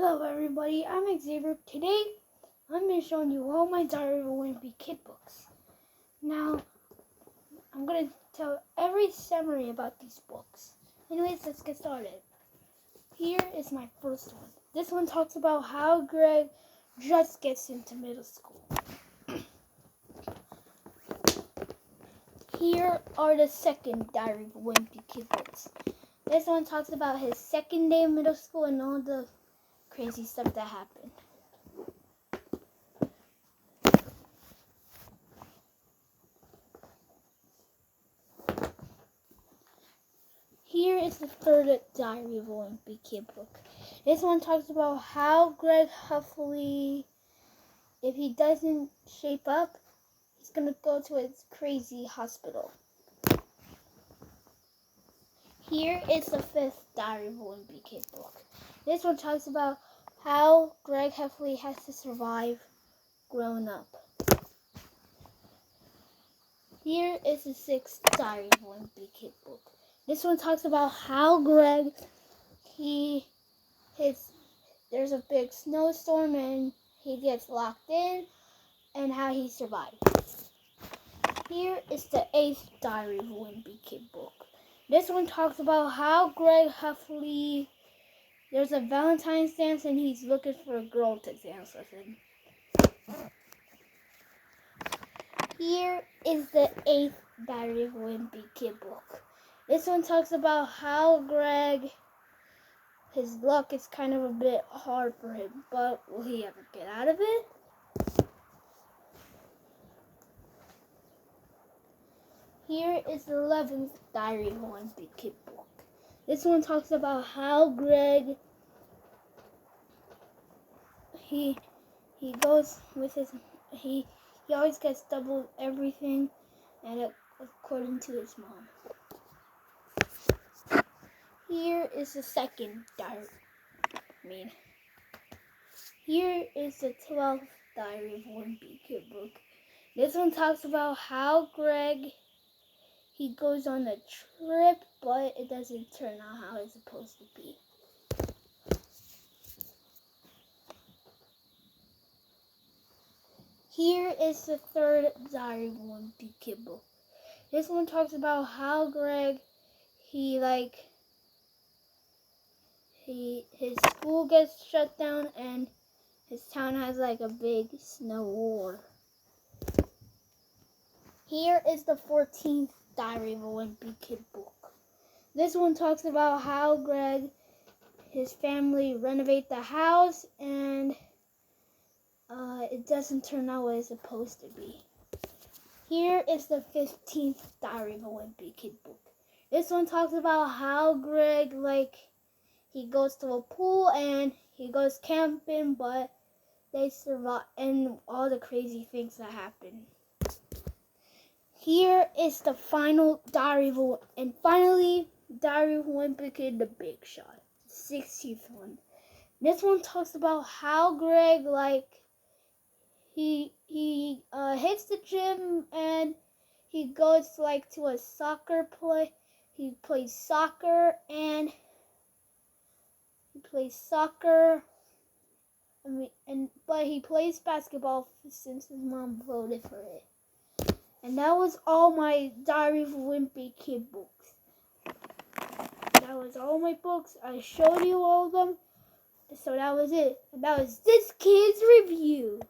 Hello everybody, I'm Xavier. Today, I'm going to show you all my Diary of a Wimpy kid books. Now, I'm going to tell every summary about these books. Anyways, let's get started. Here is my first one. This one talks about how Greg just gets into middle school. Here are the second Diary of a Wimpy kid books. This one talks about his second day of middle school and all the crazy stuff that happened. Here is the third Diary of a Wimpy kid book. This one talks about how Greg hopefully, if he doesn't shape up, he's gonna go to his crazy hospital. Here is the fifth Diary of a Wimpy kid book. This one talks about how Greg hopefully has to survive growing up. Here is the sixth Diary of a Wimpy kid book. This one talks about how Greg, there's a big snowstorm and he gets locked in and how he survived. Here is the eighth Diary of a Wimpy kid book. This one talks about how Greg hopefully, there's a Valentine's dance and he's looking for a girl to dance with him. Here is the eighth Diary of a Wimpy kid book. This one talks about how Greg, his luck is kind of a bit hard for him, but will he ever get out of it? Here is the 11th Diary of a Wimpy kid book. This one talks about how Greg, he goes with his, he always gets double everything, and according to his mom. Here is the second diary. Here is the 12th Diary of a Wimpy kid book. This one talks about how Greg, he goes on a trip, but it doesn't turn out how it's supposed to be. Here is the third Diary of a Wimpy kid book. This one talks about how Greg, his school gets shut down and his town has like a big snow war. Here is the 14th Diary of a Wimpy kid book. This one talks about how Greg, his family renovate the house and it doesn't turn out what it's supposed to be. Here is the 15th Diary of a Wimpy kid book. This one talks about how Greg, he goes to a pool and he goes camping, but they survive and all the crazy things that happen. Here is the final Diary of a, and finally, Diary of a Wimpy Kid, the big shot, 16th one. This one talks about how Greg, he hits the gym and he goes to a soccer play. He plays soccer but he plays basketball since his mom voted for it. And that was all my Diary of a Wimpy kid books. That was all my books. I showed you all of them. So that was it. And that was this, kids.